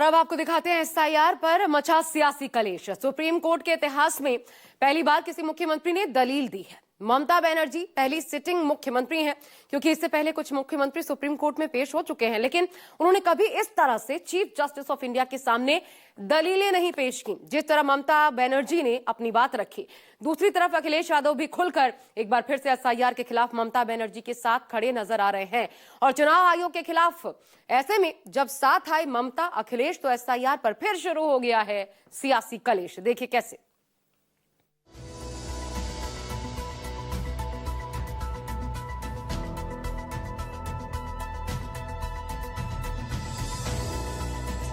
अब आपको दिखाते हैं एसआईआर पर मचा सियासी कलेश। सुप्रीम कोर्ट के इतिहास में पहली बार किसी मुख्यमंत्री ने दलील दी है। ममता बनर्जी पहली सिटिंग मुख्यमंत्री हैं, क्योंकि इससे पहले कुछ मुख्यमंत्री सुप्रीम कोर्ट में पेश हो चुके हैं, लेकिन उन्होंने कभी इस तरह से चीफ जस्टिस ऑफ इंडिया के सामने दलीलें नहीं पेश की जिस तरह ममता बनर्जी ने अपनी बात रखी। दूसरी तरफ अखिलेश यादव भी खुलकर एक बार फिर से एसआईआर के खिलाफ ममता बनर्जी के साथ खड़े नजर आ रहे हैं और चुनाव आयोग के खिलाफ। ऐसे में जब साथ आए ममता अखिलेश तो एसआईआर पर फिर शुरू हो गया है सियासी कलेश। देखिए कैसे।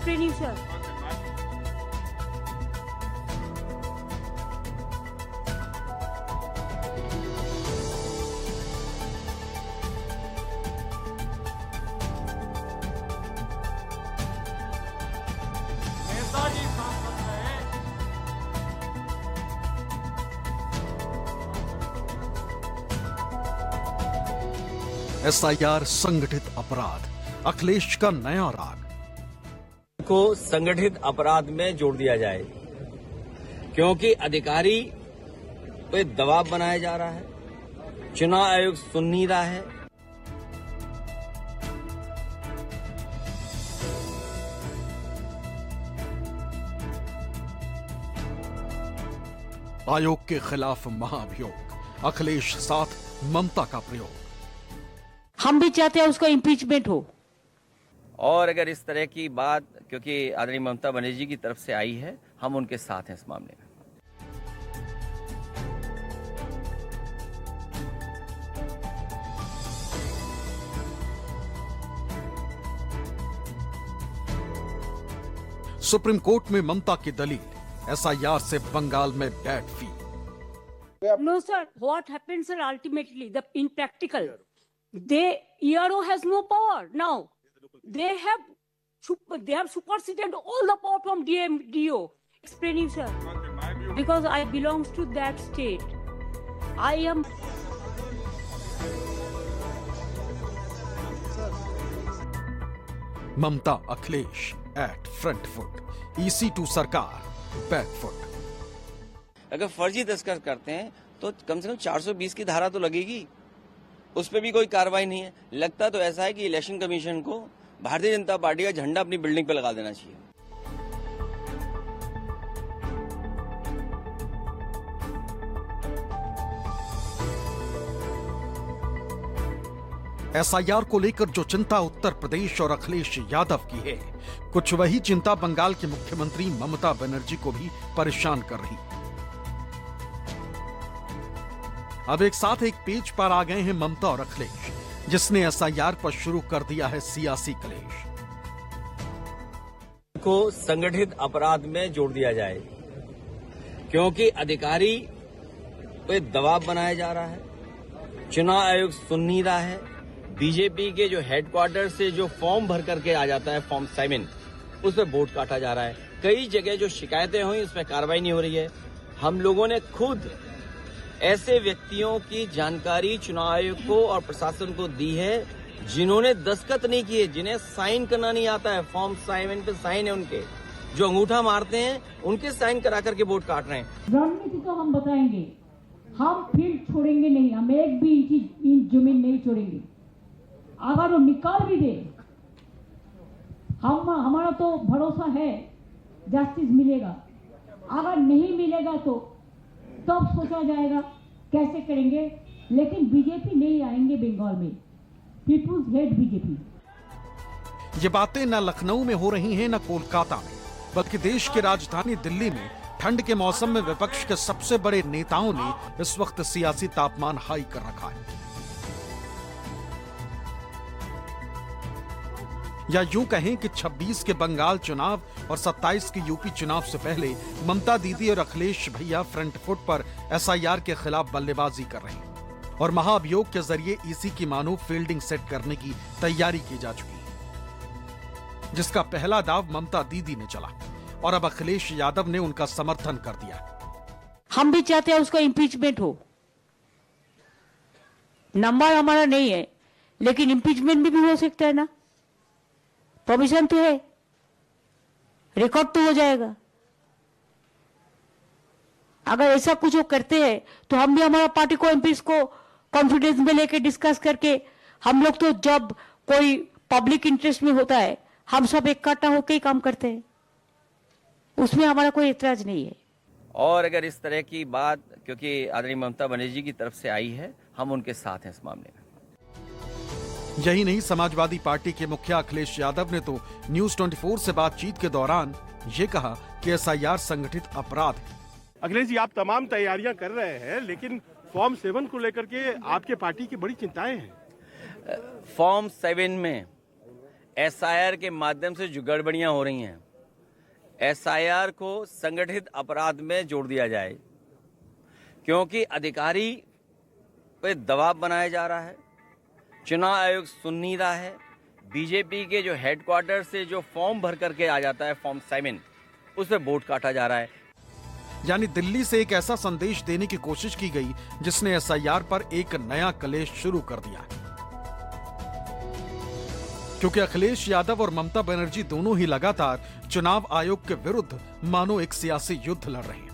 Sir. एसआईआर संगठित अपराध, अखिलेश का नया राग। को संगठित अपराध में जोड़ दिया जाए, क्योंकि अधिकारी पे दबाव बनाया जा रहा है, चुनाव आयोग सुन नहीं रहा है। आयोग के खिलाफ महाभियोग, अखिलेश साथ ममता का प्रयोग। हम भी चाहते हैं उसका इम्पीचमेंट हो। और अगर इस तरह की बात क्योंकि आदरणीय ममता बनर्जी की तरफ से आई है, हम उनके साथ हैं इस मामले में। सुप्रीम कोर्ट में ममता की दलील, एसआईआर से बंगाल में डेट फी। No sir, what happens sir ultimately in practical, ERO has no power now. They have superseded all the power from DO. Explaining, sir. Because I belongs to that state. I am. Mamata Akhilesh at front foot, EC2 सरकार back foot. अगर फर्जी तस्कर करते हैं तो कम से कम 420 की धारा तो लगेगी, उस पर भी कोई कार्रवाई नहीं है। लगता तो ऐसा है कि इलेक्शन कमीशन को भारतीय जनता पार्टी का झंडा अपनी बिल्डिंग पे लगा देना चाहिए। एसआईआर को लेकर जो चिंता उत्तर प्रदेश और अखिलेश यादव की है, कुछ वही चिंता बंगाल की मुख्यमंत्री ममता बनर्जी को भी परेशान कर रही। अब एक साथ एक पेज पर आ गए हैं ममता और अखिलेश, जिसने एसआईआर पर शुरू कर दिया है सियासी कलेश। को संगठित अपराध में जोड़ दिया जाए, क्योंकि अधिकारी पे दबाव बनाया जा रहा है, चुनाव आयोग सुन नहीं रहा है। बीजेपी के जो हेडक्वार्टर से जो फॉर्म भर करके आ जाता है, फॉर्म 7, उस पर वोट काटा जा रहा है। कई जगह जो शिकायतें हुई उस पर कार्रवाई नहीं हो रही है। हम लोगों ने खुद ऐसे व्यक्तियों की जानकारी चुनाव आयोग को और प्रशासन को दी है जिन्होंने दस्तखत नहीं किए, जिन्हें साइन करना नहीं आता है। फॉर्म 7 पे साइन है उनके, जो अंगूठा मारते हैं उनके साइन करा करके वोट काट रहे हैं। रणनीति तो हम बताएंगे, हम फील्ड छोड़ेंगे नहीं, हम एक भी इंच जमीन नहीं छोड़ेंगे। अगर वो निकाल भी दे, हमारा तो भरोसा है जस्टिस मिलेगा। अगर नहीं मिलेगा तो तब सोचा जाएगा कैसे करेंगे, लेकिन बीजेपी नहीं आएंगे बंगाल में। Peoples hate BJP. ये बातें न लखनऊ में हो रही हैं न कोलकाता में, बल्कि देश की राजधानी दिल्ली में ठंड के मौसम में विपक्ष के सबसे बड़े नेताओं ने इस वक्त सियासी तापमान हाई कर रखा है। या यूं कहें कि 26 के बंगाल चुनाव और 27 के यूपी चुनाव से पहले ममता दीदी और अखिलेश भैया फ्रंट फुट पर एसआईआर के खिलाफ बल्लेबाजी कर रहे हैं और महाअभियोग के जरिए ईसी की मानो फील्डिंग सेट करने की तैयारी की जा चुकी है, जिसका पहला दाव ममता दीदी ने चला और अब अखिलेश यादव ने उनका समर्थन कर दिया। हम भी चाहते हैं उसका इम्पीचमेंट हो। नंबर हमारा नहीं है, लेकिन इम्पीचमेंट भी हो सकता है ना, परमिशन तो है। रिकॉर्ड तो हो जाएगा। अगर ऐसा कुछ वो करते हैं तो हम भी हमारा पार्टी को एमपीज को कॉन्फिडेंस में लेके डिस्कस करके, हम लोग तो जब कोई पब्लिक इंटरेस्ट में होता है हम सब इकट्ठा होकर ही काम करते हैं, उसमें हमारा कोई एतराज नहीं है। और अगर इस तरह की बात, क्योंकि आदरणीय ममता बनर्जी की तरफ से आई है, हम उनके साथ हैं इस मामले में। यही नहीं, समाजवादी पार्टी के मुखिया अखिलेश यादव ने तो न्यूज 24 से बातचीत के दौरान ये कहा कि एसआईआर संगठित अपराध है। अखिलेश जी, आप तमाम तैयारियां कर रहे हैं, लेकिन फॉर्म 7 को लेकर के आपके पार्टी की बड़ी चिंताएं हैं। फॉर्म 7 में एसआईआर के माध्यम से जो गड़बड़ियां हो रही हैं, एसआईआर को संगठित अपराध में जोड़ दिया जाए, क्योंकि अधिकारी पे दबाव बनाया जा रहा है। चुनाव आयोग सुन नहीं रहा है। बीजेपी के जो हेडक्वार्टर से जो फॉर्म भर करके आ जाता है फॉर्म 7, उस पर वोट काटा जा रहा है। यानी दिल्ली से एक ऐसा संदेश देने की कोशिश की गई जिसने एसआईआर पर एक नया कलेश शुरू कर दिया है। क्योंकि अखिलेश यादव और ममता बनर्जी दोनों ही लगातार चुनाव आयोग के विरुद्ध मानो एक सियासी युद्ध लड़ रहे हैं।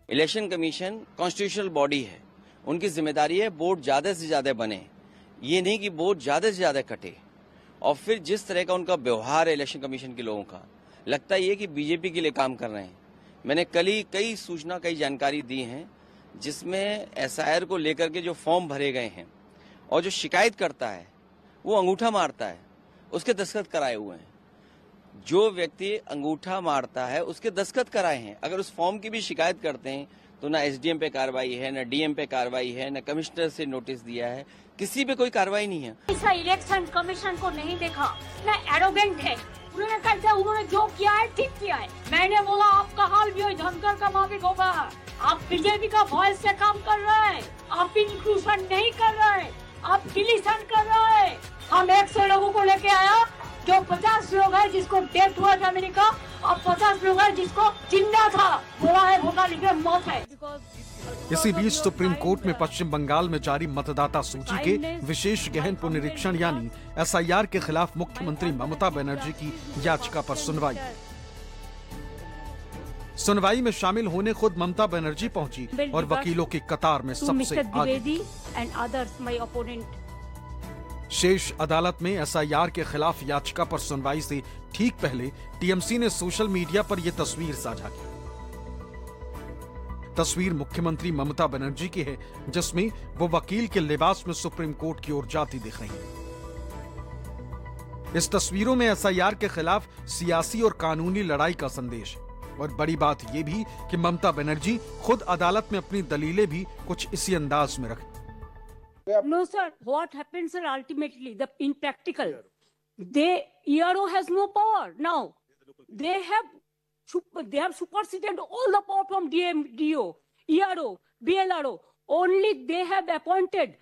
इलेक्शन कमीशन कॉन्स्टिट्यूशनल बॉडी है, उनकी जिम्मेदारी है वोट ज्यादा से ज्यादा बने, ये नहीं कि वोट ज्यादा से ज्यादा कटे। और फिर जिस तरह का उनका व्यवहार है इलेक्शन कमीशन के लोगों का, लगता है कि बीजेपी के लिए काम कर रहे हैं। मैंने कल ही कई सूचना, कई जानकारी दी हैं, जिसमें एसआईआर को लेकर के जो फॉर्म भरे गए हैं और जो शिकायत करता है वो अंगूठा मारता है, उसके दस्तखत कराए हुए हैं। जो व्यक्ति अंगूठा मारता है उसके दस्तखत कराए हैं। अगर उस फॉर्म की भी शिकायत करते हैं तो ना एसडीएम पे कार्रवाई है, ना डीएम पे कार्रवाई है, ना कमिश्नर से नोटिस दिया है, किसी पे कोई कार्रवाई नहीं है। ऐसा इलेक्शन कमीशन को नहीं देखा, ना एरोगेंट है। उन्होंने कहा उन्होंने जो किया है ठीक किया है। मैंने बोला आपका हाल भी वही धनकर का माफिक होगा। आप बीजेपी का वॉइस से काम कर रहे हैं, आप इंक्लूजन नहीं कर रहे हैं, आप डिलीशन कर रहे हैं। हम 100 लोगों को लेके आया, जो 50 लोग है जिसको डेथ हुआ था अमेरिका, और 50 लोग है जिसको जिंदा था, बोला है वोटा लिखे मौत है। इसी बीच सुप्रीम कोर्ट में पश्चिम बंगाल में जारी मतदाता सूची के विशेष गहन पुनरीक्षण यानी एसआईआर के खिलाफ मुख्यमंत्री ममता बनर्जी की याचिका पर सुनवाई में शामिल होने खुद ममता बनर्जी पहुंची और वकीलों की कतार में सबसे आगे। शेष अदालत में एसआईआर के खिलाफ याचिका पर सुनवाई से ठीक पहले टीएमसी ने सोशल मीडिया पर यह तस्वीर साझा की। तस्वीर मुख्यमंत्री ममता बनर्जी की है, जिसमें वो वकील के लिबास में सुप्रीम कोर्ट की ओर जाती दिख रही हैं। इस तस्वीरों में एसआईआर के खिलाफ सियासी और कानूनी लड़ाई का संदेश है। और बड़ी बात यह भी कि ममता बनर्जी खुद अदालत में अपनी दलीलें भी कुछ इसी अंदाज में रखें। No sir, what happens sir ultimately, in practical, ERO has no power now. They have superseded all the power from DO, ERO, BLRO. Only they have appointed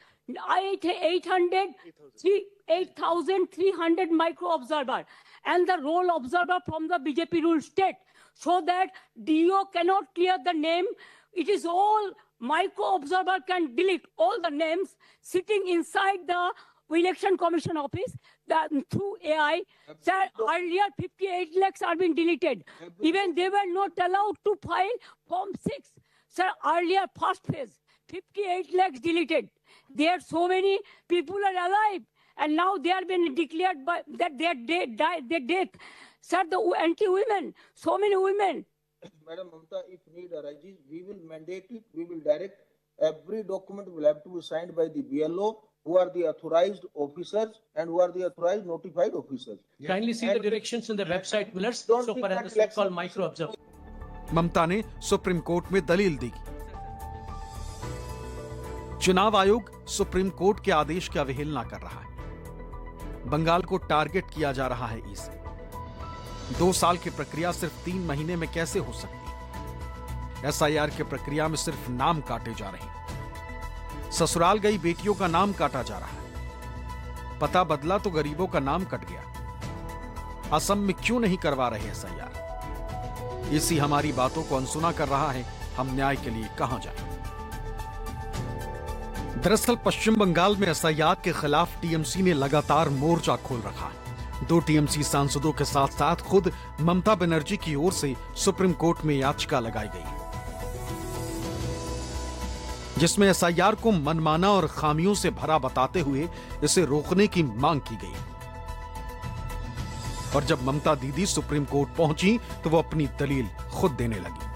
8,300 micro observer and the role observer from the BJP ruled state, so that DO cannot clear the name. It is all micro observer can delete all the names sitting inside the election commission office through AI. Sir, earlier 58 lakhs are being deleted. Even they were not allowed to file Form 6. Sir, earlier first phase, 58 lakhs deleted. There are so many people are alive, and now they are being declared by that their death. Sir, the anti-women, so many women. Madam Mamta, if need arises, we will mandate it, we will direct. Every document will have to be signed by the BLO, who are the authorized officers and who are the authorized notified officers. Kindly see the directions in the website pillars, so far as the so-called micro observer. ममता ने supreme court में दलील दी। चुनाव आयोग supreme court के आदेश की अवहेलना कर रहा है। बंगाल को टारगेट किया जा रहा है इसे। 2 साल की प्रक्रिया सिर्फ 3 महीने में कैसे हो सकती? एसआईआर की प्रक्रिया में सिर्फ नाम काटे जा रहे हैं। ससुराल गई बेटियों का नाम काटा जा रहा है। पता बदला तो गरीबों का नाम कट गया। असम में क्यों नहीं करवा रहे एसआईआर? इसी हमारी बातों को अनसुना कर रहा है। हम न्याय के लिए कहां जाएं? दरअसल पश्चिम बंगाल में एसआईआर के खिलाफ टीएमसी ने लगातार मोर्चा खोल रखा है। दो टीएमसी सांसदों के साथ साथ खुद ममता बनर्जी की ओर से सुप्रीम कोर्ट में याचिका लगाई गई, जिसमें एसआईआर को मनमाना और खामियों से भरा बताते हुए इसे रोकने की मांग की गई। और जब ममता दीदी सुप्रीम कोर्ट पहुंची तो वो अपनी दलील खुद देने लगी।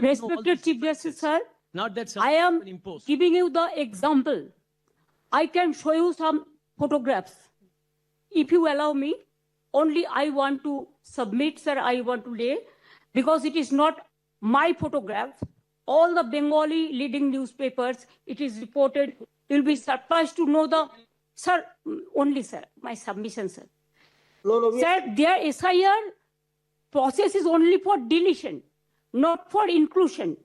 Respected Chief Justice, sir, Not that I am something imposed. giving you the example. I can show you some photographs. If you allow me, only I want to submit, sir, I want to lay, because it is not my photograph. All the Bengali leading newspapers, it is reported. You'll be surprised to know the, sir, only, sir, my submission, sir. No, Sir, their SIR process is only for deletion, not for inclusion.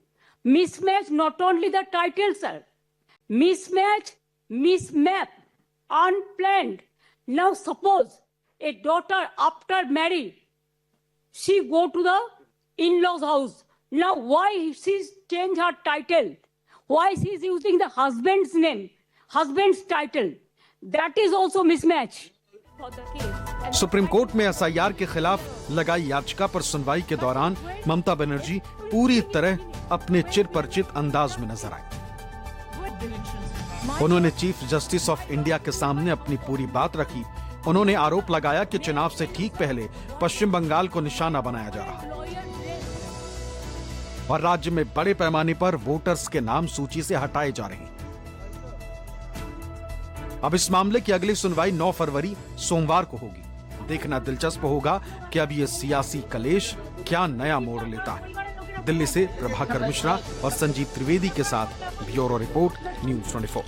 Mismatch, not only the title, sir. Mismatch, mismap, unplanned. Now suppose a daughter after marriage, she go to the in-laws house. Now why she's change her title? Why she's using the husband's name, husband's title? That is also mismatch for the case. And supreme court में SIR के खिलाफ लगाई याचिका पर सुनवाई के दौरान ममता बनर्जी पूरी तरह अपने चिरपरिचित अंदाज में नजर आई। उन्होंने चीफ जस्टिस ऑफ इंडिया के सामने अपनी पूरी बात रखी। उन्होंने आरोप लगाया कि चुनाव से ठीक पहले पश्चिम बंगाल को निशाना बनाया जा रहा है और राज्य में बड़े पैमाने पर वोटर्स के नाम सूची से हटाए जा रहे हैं। अब इस मामले की अगली सुनवाई 9 फरवरी सोमवार को होगी। देखना दिलचस्प होगा कि अब ये सियासी कलेश क्या नया मोड़ लेता है। दिल्ली से प्रभाकर मिश्रा और संजीव त्रिवेदी के साथ ब्यूरो रिपोर्ट, न्यूज़ 24।